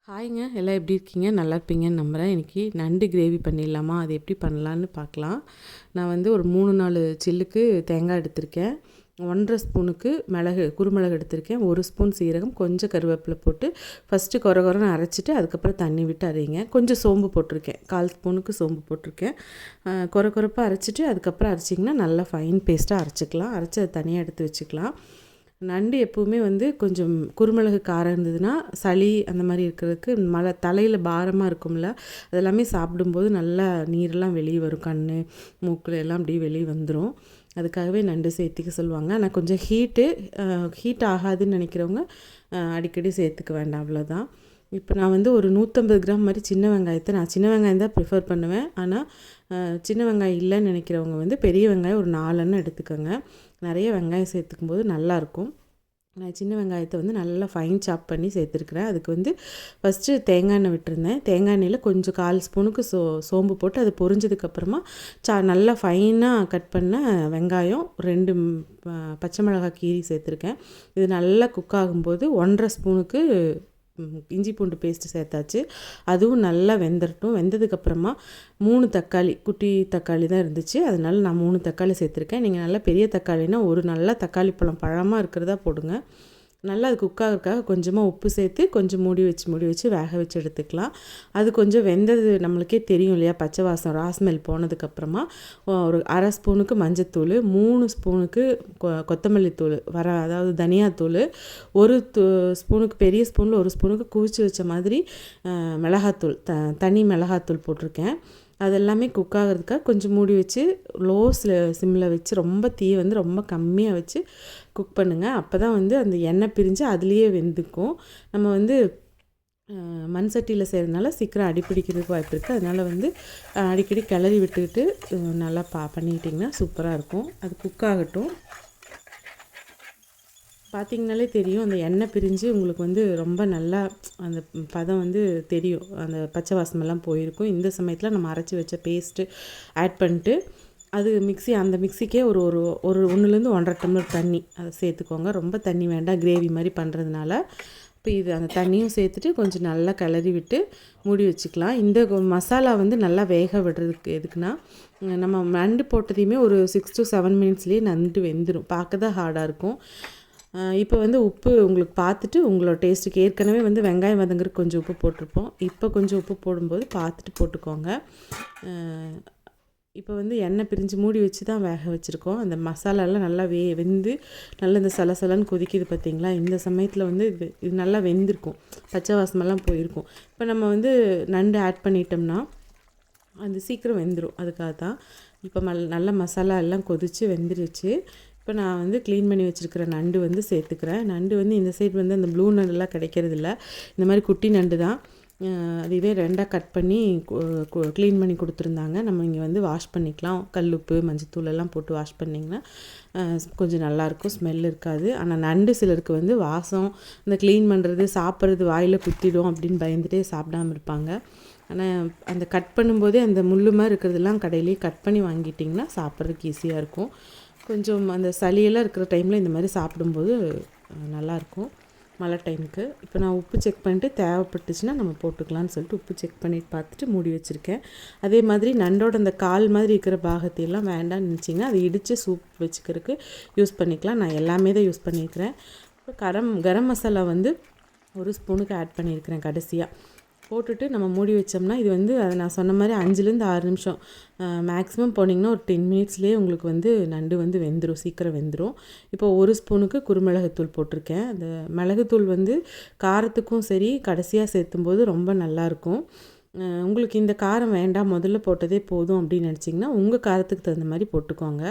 ஹாய்ங்க, எல்லாம் எப்படி இருக்கீங்க? நல்லா இருப்பீங்கன்னு நம்புகிறேன். இன்றைக்கி நண்டு கிரேவி பண்ணிடலாமா? அது எப்படி பண்ணலான்னு பார்க்கலாம். நான் வந்து ஒரு 3-4 சில்லுக்கு தேங்காய் எடுத்திருக்கேன். 1½ ஸ்பூனுக்கு குருமிளகு எடுத்திருக்கேன். 1 ஸ்பூன் சீரகம், கொஞ்சம் கருவேப்பிலை போட்டு ஃபஸ்ட்டு கொரன்னு அரைச்சிட்டு அதுக்கப்புறம் தண்ணி விட்டு அரைங்க. கொஞ்சம் சோம்பு போட்டிருக்கேன், 1/4 ஸ்பூனுக்கு சோம்பு போட்டிருக்கேன். கொரப்பாக அரைச்சிட்டு அதுக்கப்புறம் அரைச்சிங்கன்னா நல்லா ஃபைன் பேஸ்ட்டாக அரைச்சிக்கலாம். அரைச்சி அதை தனியாக எடுத்து வச்சுக்கலாம். நண்டு எப்போவுமே வந்து கொஞ்சம் குருமிளகு காரம் இருந்ததுன்னா சளி அந்த மாதிரி இருக்கிறதுக்கு தலையில் பாரமாக இருக்கும்ல, அதெல்லாமே சாப்பிடும்போது நல்லா நீரெல்லாம் வெளியே வரும், கண் மூக்கில் எல்லாம் அப்படியே வெளியே வந்துடும். அதுக்காகவே நண்டு சேர்த்துக்க சொல்லுவாங்க. ஆனால் கொஞ்சம் ஹீட் ஆகாதுன்னு நினைக்கிறவங்க அடிக்கடி சேர்த்துக்க வேண்டாம், அவ்வளோதான். இப்போ நான் வந்து ஒரு 150 கிராம் மாதிரி சின்ன வெங்காயத்தை, நான் சின்ன வெங்காயம் தான் ப்ரிஃபர் பண்ணுவேன். ஆனால் சின்ன வெங்காயம் இல்லைன்னு நினைக்கிறவங்க வந்து பெரிய வெங்காயம் ஒரு 4 எடுத்துக்கோங்க. நிறைய வெங்காயம் சேர்த்துக்கும் போது நல்லாயிருக்கும். நான் சின்ன வெங்காயத்தை வந்து நல்லா ஃபைன் சாப் பண்ணி சேர்த்துருக்குறேன். அதுக்கு வந்து ஃபஸ்ட்டு தேங்காய் எண்ணெய் விட்டுருந்தேன். தேங்காய் எண்ணெயில் கொஞ்சம் 1/4 ஸ்பூனுக்கு சோம்பு போட்டு அது பொரிஞ்சதுக்கப்புறமா நல்லா ஃபைனாக கட் பண்ண வெங்காயம், 2 பச்சை மிளகாய் கீரி சேர்த்துருக்கேன். இது நல்லா குக் ஆகும்போது 1½ ஸ்பூனுக்கு இஞ்சி பூண்டு பேஸ்ட்டு சேர்த்தாச்சு. அதுவும் நல்லா வெந்துடட்டும். வெந்ததுக்கப்புறமா 3 தக்காளி, குட்டி தக்காளி தான் இருந்துச்சு, அதனால் நான் 3 தக்காளி சேர்த்துருக்கேன். நீங்கள் நல்லா பெரிய தக்காளினா ஒரு நல்ல தக்காளி பழமாக இருக்கிறதா போடுங்க. நல்லா அது குக் ஆகிறதுக்காக கொஞ்சமாக உப்பு சேர்த்து கொஞ்சம் மூடி வச்சு வேக வச்சு எடுத்துக்கலாம். அது கொஞ்சம் வெந்தது நம்மளுக்கே தெரியும் இல்லையா, பச்சை வாசம் ராஸ்மெல் போனதுக்கப்புறமா ஒரு 1/2 ஸ்பூனுக்கு மஞ்சத்தூள், 3 ஸ்பூனுக்கு கொத்தமல்லி தூள் அதாவது தனியாத்தூள், 1 ஸ்பூனுக்கு பெரிய ஸ்பூனில் 1 ஸ்பூனுக்கு குவிச்சு வச்ச மாதிரி மிளகாத்தூள், தனி மிளகாத்தூள் போட்டிருக்கேன். அதெல்லாமே குக் ஆகிறதுக்காக கொஞ்சம் மூடி வச்சு சிம்மில் வச்சு ரொம்ப தீயை வந்து ரொம்ப கம்மியாக வச்சு குக் பண்ணுங்கள். அப்போ தான் வந்து அந்த எண்ணெய் பிரிஞ்சு அதுலேயே வெந்துக்கும். நம்ம வந்து மண் சட்டியில் செய்கிறதுனால சீக்கிரம் அடிப்பிடிக்கிறதுக்கு வாய்ப்பு இருக்குது. அதனால் வந்து அடிக்கடி கிளறி விட்டுக்கிட்டு நல்லா பண்ணிக்கிட்டிங்கன்னா சூப்பராக இருக்கும். அது குக் ஆகட்டும். பார்த்திங்கனாலே தெரியும், அந்த எண்ணெய் பிரிஞ்சு உங்களுக்கு வந்து ரொம்ப நல்லா அந்த பதம் வந்து தெரியும், அந்த பச்சை வாசமெல்லாம் போயிருக்கும். இந்த சமயத்தில் நம்ம அரைச்சி வச்ச பேஸ்ட்டு ஆட் பண்ணிட்டு அது அந்த மிக்சிக்கே ஒரு 1-1.5 டம்ளர் தண்ணி அதை சேர்த்துக்கோங்க. ரொம்ப தண்ணி வேண்டாம், கிரேவி மாதிரி பண்ணுறதுனால. இப்போ அந்த தண்ணியும் சேர்த்துட்டு கொஞ்சம் நல்லா கிளறி விட்டு மூடி வச்சுக்கலாம். இந்த மசாலா வந்து நல்லா வேக விடுறதுக்கு எதுக்குன்னா, நம்ம நண்டு போட்டதையுமே ஒரு 6 to 7 மினிட்ஸ்லேயே நண்டு வெந்துடும். பார்க்க தான் ஹார்டாக இருக்கும். இப்போ வந்து உப்பு உங்களுக்கு பார்த்துட்டு உங்களோட டேஸ்ட்டுக்கு, ஏற்கனவே வந்து வெங்காயம் வதங்குறதுக்கு கொஞ்சம் உப்பு போட்டிருப்போம். இப்போ கொஞ்சம் உப்பு போடும்போது பார்த்துட்டு போட்டுக்கோங்க. இப்போ வந்து எண்ணெய் பிரிஞ்சு மூடி வச்சு தான் வேக வச்சுருக்கோம். அந்த மசாலாலாம் நல்லா வெந்து நல்லா இந்த சலசலன்னு கொதிக்குது பார்த்திங்களா. இந்த சமயத்தில் வந்து இது நல்லா வெந்திருக்கும், பச்சை வாசமெல்லாம் போயிருக்கும். இப்போ நம்ம வந்து நண்டு ஆட் பண்ணிட்டோம்னா அது சீக்கிரம் வெந்துடும். அதுக்காக தான் இப்போ நல்ல மசாலா எல்லாம் கொதித்து வெந்துருச்சு. இப்போ நான் வந்து க்ளீன் பண்ணி வச்சுருக்கிற நண்டு வந்து சேர்த்துக்கிறேன். நண்டு வந்து இந்த சைடு வந்து அந்த ப்ளூ நண்டுலாம் கிடைக்கிறதில்ல, இந்த மாதிரி குட்டி நண்டு தான். அதுவே 2ஆக கட் பண்ணி க்ளீன் பண்ணி கொடுத்துருந்தாங்க. நம்ம இங்கே வந்து வாஷ் பண்ணிக்கலாம். கல்லுப்பு மஞ்சத்தூள் எல்லாம் போட்டு வாஷ் பண்ணிங்கன்னா கொஞ்சம் நல்லாயிருக்கும், ஸ்மெல் இருக்காது. ஆனால் நண்டு சிலருக்கு வந்து வாசம், இந்த க்ளீன் பண்ணுறது சாப்பிட்றது வாயில் குத்திடும் அப்படின்னு பயந்துகிட்டே சாப்பிடாமல் இருப்பாங்க. ஆனால் அந்த கட் பண்ணும்போதே அந்த முள்ளு மாதிரி இருக்கிறதெல்லாம் கடையிலேயே கட் பண்ணி வாங்கிட்டிங்கன்னா சாப்பிட்றதுக்கு ஈஸியாக இருக்கும். கொஞ்சம் அந்த சளியெல்லாம் இருக்கிற டைமில் இந்த மாதிரி சாப்பிடும்போது நல்லாயிருக்கும், மழை டைமுக்கு. இப்போ நான் உப்பு செக் பண்ணிட்டு தேவைப்பட்டுச்சுன்னா நம்ம போட்டுக்கலான்னு சொல்லிட்டு உப்பு செக் பண்ணிட்டு பார்த்துட்டு மூடி வச்சுருக்கேன். அதே மாதிரி நண்டோட அந்த கால் மாதிரி இருக்கிற பாகத்தையெல்லாம் வேண்டாம்னு நினச்சிங்கன்னா அதை இடித்து சூப் வச்சுக்கிறதுக்கு யூஸ் பண்ணிக்கலாம். நான் எல்லாமே தான் யூஸ் பண்ணியிருக்கிறேன். இப்போ கரம் மசாலா வந்து 1 ஸ்பூனுக்கு ஆட் பண்ணியிருக்கிறேன். கடைசியாக போட்டுட்டு நம்ம மூடி வச்சோம்னா இது வந்து அதை நான் சொன்ன மாதிரி 5-6 நிமிஷம் மேக்ஸிமம் போனிங்கன்னா ஒரு 10 மினிட்ஸ்லேயே உங்களுக்கு வந்து நண்டு வந்து வெந்துடும், சீக்கிரம் வெந்துடும். இப்போ 1 ஸ்பூனுக்கு குருமிளகுத்தூள் போட்டிருக்கேன். அந்த மிளகுத்தூள் வந்து காரத்துக்கும் சரி கடைசியாக சேர்த்தும்போது ரொம்ப நல்லாயிருக்கும். உங்களுக்கு இந்த காரம் வேண்டாம், முதல்ல போட்டதே போதும் அப்படின்னு நினச்சிங்கன்னா உங்கள் காரத்துக்கு தகுந்த மாதிரி போட்டுக்கோங்க.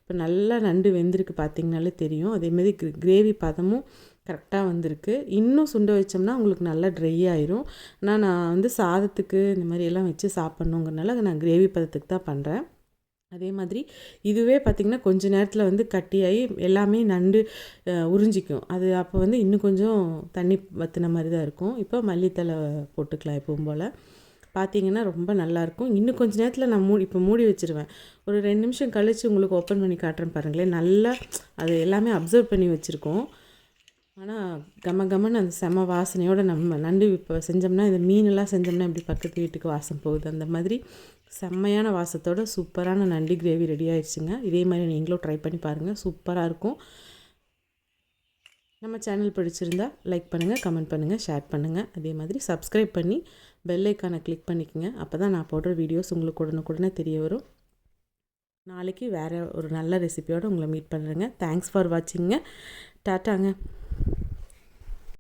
இப்போ நல்லா நண்டு வெந்திருக்கு பார்த்திங்கனாலே தெரியும். அதேமாதிரி கிரேவி பதமும் கரெக்டாக வந்திருக்கு. இன்னும் சுண்ட வச்சோம்னா உங்களுக்கு நல்லா ட்ரை ஆயிரும். ஆனால் நான் வந்து சாதத்துக்கு இந்த மாதிரி எல்லாம் வச்சு சாப்பிட்ணுங்கிறனால நான் கிரேவி பதத்துக்கு தான் பண்ணுறேன். அதே மாதிரி இதுவே பார்த்திங்கன்னா கொஞ்சம் நேரத்தில் வந்து கட்டியாகி எல்லாமே நண்டு உறிஞ்சிக்கும். அது அப்போ வந்து இன்னும் கொஞ்சம் தண்ணி வற்றின மாதிரி தான் இருக்கும். இப்போ மல்லித்தலை போட்டுக்கலாம் எப்பவும் போல். பார்த்திங்கன்னா ரொம்ப நல்லாயிருக்கும். இன்னும் கொஞ்சம் நேரத்தில் நான் இப்போ மூடி வச்சுருவேன். ஒரு 2 நிமிஷம் கழித்து உங்களுக்கு ஓப்பன் பண்ணி காட்டுறேன் பாருங்களேன். நல்லா அது எல்லாமே அப்சர்வ் பண்ணி வச்சுருக்கோம். ஆனால் கமன்னு அந்த செம வாசனையோடு நம்ம நண்டு இப்போ செஞ்சோம்னா இந்த மீனெல்லாம் செஞ்சோம்னா இப்படி பக்கத்து வீட்டுக்கு வாசம் போகுது, அந்த மாதிரி செம்மையான வாசத்தோட சூப்பரான நண்டு கிரேவி ரெடி ஆயிடுச்சுங்க. இதே மாதிரி நீங்களும் ட்ரை பண்ணி பாருங்கள், சூப்பராக இருக்கும். நம்ம சேனல் பிடிச்சிருந்தா லைக் பண்ணுங்கள், கமெண்ட் பண்ணுங்கள், ஷேர் பண்ணுங்கள். அதே மாதிரி சப்ஸ்கிரைப் பண்ணி பெல் ஐக்கானை கிளிக் பண்ணிக்கோங்க. அப்போ தான் நான் போடுற வீடியோஸ் உங்களுக்கு உடனுக்குடனே தெரிய வரும். நாளைக்கு வேறு ஒரு நல்ல ரெசிபியோடு உங்களை மீட் பண்ணுறேங்க. தேங்க்ஸ் ஃபார் வாட்சிங்க. டாட்டாங்க.